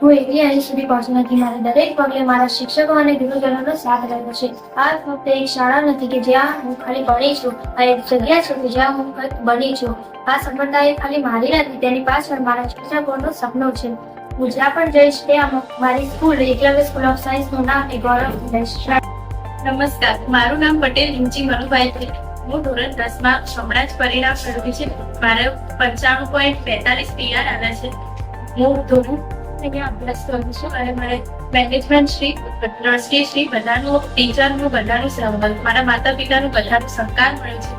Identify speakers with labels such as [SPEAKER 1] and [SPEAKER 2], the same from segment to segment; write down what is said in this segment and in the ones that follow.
[SPEAKER 1] હું એકલી અહીં સુધી પહોંચી નથી. મારા દરેક પગલે મારા શિક્ષકો અને ગુરુજનોનો સાથ રહ્યો છે. આ ફક્ત એક શાળા નથી કે જ્યાં હું ખાલી ભણી છું, આ એક જગ્યા છે કે જ્યાં હું કંઈક બની છું. આ સફળતા એ ખાલી મારી નથી, તેની પાછળ મારા શિક્ષકોનું સપનું છે. હું જ્યાં પણ જઈશ ત્યાં મારી સ્કૂલ એકલવ્ય સ્કૂલ ઓફ સાયન્સનું નામ એ ગૌરવ રહીશ.
[SPEAKER 2] નમસ્કાર, મારું નામ પટેલ રિંચી મનુભાઈ છે. હું ધોરણ 10 માં હમણાં જ પરિણામ મેળવ્યું છે. મારે 95.42 PR આવ્યા છે. હું ધોરણ અહીંયા અભ્યાસ કરું છું અને મારે મેનેજમેન્ટ શ્રી, ટ્રસ્ટી શ્રી બધાનું, ટીચરનું બધાનું સહકાર, મારા માતા પિતાનું બધાનું સહકાર મળ્યો છે.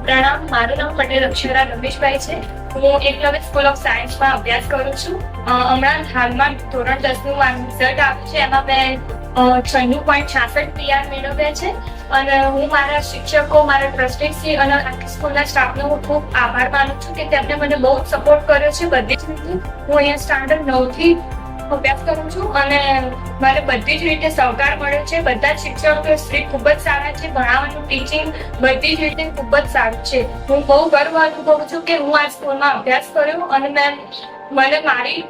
[SPEAKER 2] પ્રણામ, મારું નામ પટેલ અક્ષરા રમેશભાઈ છે. હું એકલવ્ય સ્કૂલ ઓફ સાયન્સમાં અભ્યાસ કરું છું. હમણાં હાલમાં ધોરણ 10નું મારું રિઝલ્ટ આવ્યું છે. એમાં મેં 96.66 PR મેળવ્યા છે. અને હું મારા શિક્ષકો, મારા ટ્રસ્ટીશ્રી અને આખી સ્કૂલના સ્ટાફનો હું ખૂબ આભાર માનું છું કે તેમણે મને બહુ સપોર્ટ કર્યો છે બધી જ રીતે. હું અહીંયા સ્ટાન્ડર્ડ 9 થી અભ્યાસ કરું છું અને મારે બધી જ રીતે સહકાર મળ્યો છે. બધા જ શિક્ષકો શ્રી ખૂબ જ સારા છે. ભણાવવાનું, ટીચિંગ બધી જ રીતે ખૂબ જ સારું છે. હું બહુ ગર્વ અનુભવું છું કે હું આ સ્કૂલમાં અભ્યાસ કર્યો અને મને મારી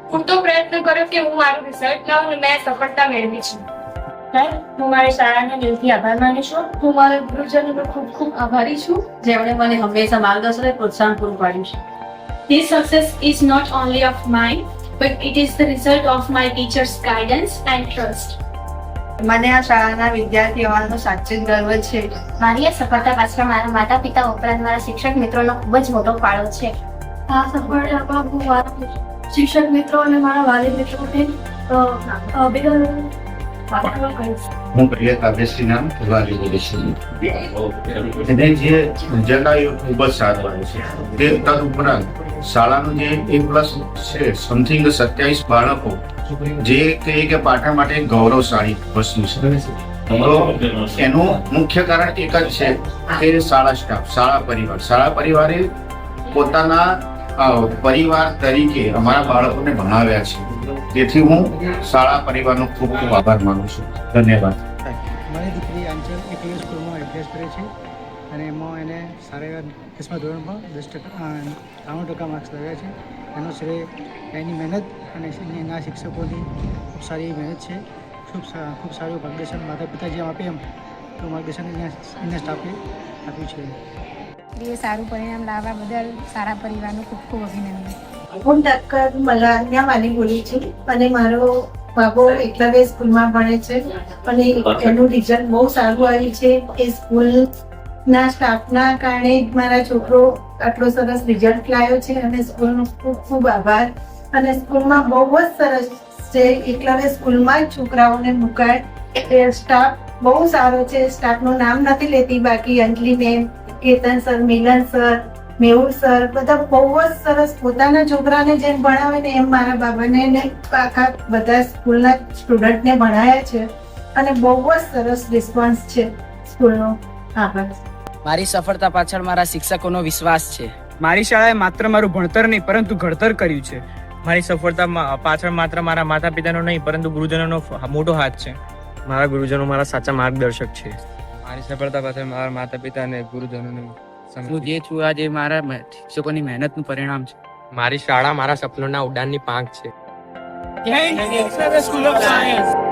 [SPEAKER 2] પૂરતો પ્રયત્ન કર્યો કે હું મારું રિઝલ્ટ લાવું અને મેં સફળતા મેળવી છે.
[SPEAKER 1] હું મારી શાળાનો દિલથી આભાર માનું છું. હું મારા ગુરુજનોનો ખૂબ ખૂબ આભારી છું,
[SPEAKER 3] જેમણે મને હંમેશા માર્ગદર્શન અને પ્રોત્સાહન પૂરું પાડ્યું છે.
[SPEAKER 4] This success is not only of mine, but it is the result of my teachers' guidance and trust.
[SPEAKER 3] મને આ શાળાના વિદ્યાર્થી હોવાનો સાચે જ ગર્વ છે.
[SPEAKER 5] મારી આ સફળતા પાછળ મારા માતા પિતા ઉપરાંત મારા શિક્ષક મિત્રોનો ખૂબ જ મોટો ફાળો છે.
[SPEAKER 1] આ સફળતામાં હું મારા શિક્ષક મિત્રો અને મારા વાલી મિત્રોને અભિનંદન પાઠવવા કહીશ.
[SPEAKER 6] હું પ્રિય કાવ્યશ્રી નામ વાલી બોલું છું. એને જે રિઝલ્ટ આવ્યું ખૂબ જ સારું આવ્યું છે. તે તદુપરાંત શાળાનું જે A+ છે, સમથિંગ 27 બાળકો, જે કહે કે પાટણ માટે ગૌરવશાળી વસ્તુ છે. તો એનું મુખ્ય કારણ એક જ છે કે શાળા સ્ટાફ, શાળા પરિવારે પોતાના પરિવાર તરીકે અમારા બાળકોને ભણાવ્યા છે. તેથી હું શાળા પરિવારનો ખૂબ ખૂબ આભાર માનું છું. ધન્યવાદ.
[SPEAKER 7] મારી દીકરી આંચલ એકલવ્ય સ્કૂલમાં અભ્યાસ કરે છે અને એમાં એને સારા એવા 10મા ધોરણમાં 90% માર્ક્સ લાવ્યા છે. એનો શ્રેય એની મહેનત અને એના શિક્ષકોની ખૂબ સારી મહેનત છે. ખૂબ સારું માર્ગદર્શન માતા પિતા જેમ આપે એમ તો માર્ગદર્શન એના સ્ટાફે આપ્યું છે.
[SPEAKER 8] એ સારું પરિણામ લાવવા બદલ સારા પરિવારનો ખૂબ ખૂબ અભિનંદન.
[SPEAKER 9] હું ડૉક્ટર મલાન્યા માની બોલું છું અને મારો બાબો એકલવ્ય સ્કૂલમાં ભણે છે અને એનું રિઝલ્ટ બહુ સારું આવ્યું છે. એ સ્કૂલના સ્ટાફના કારણે મારા છોકરો આટલો સરસ રિઝલ્ટ લાવ્યો છે અને સ્કૂલનો ખૂબ ખૂબ આભાર. અને સ્કૂલમાં બહુ જ સરસ છે. એકલવ્ય સ્કૂલમાં જ છોકરાઓને મુકાય. સ્ટાફ બહુ સારો છે. સ્ટાફનું નામ નથી લેતી, બાકી અંજલિ મેમ, કેતન સર, મિલન સર, મેહુલ સર, બધા બહુ જ સરસ પોતાના છોકરાને જેમ ભણાવે ને એમ મારા બાબાને ને આખા બધા સ્કૂલના સ્ટુડન્ટને ભણાયા છે અને બહુ જ સરસ રિસ્પોન્સ છે સ્કૂલનો. આભાર.
[SPEAKER 10] મારી સફળતા પાછળ મારા શિક્ષકોનો વિશ્વાસ છે.
[SPEAKER 11] મારી શાળાએ માત્ર મારું ભણતર નહીં પરંતુ ઘડતર કર્યું છે. મારી સફળતા પાછળ માત્ર મારા માતા પિતાનો નહીં પરંતુ ગુરુજનોનો મોટો હાથ છે. મારા ગુરુજનો મારા સાચા માર્ગદર્શક છે. મારી સફળતા પાછળ મારા માતા પિતા અને ગુરુજનોનું
[SPEAKER 10] હું જે છું આજે મારા શિક્ષકોની મહેનતનું પરિણામ છે.
[SPEAKER 11] મારી શાળા મારા સપનોના ઉડાનની પાંખ છે.
[SPEAKER 4] Jai Hind, Eklavya School of Science.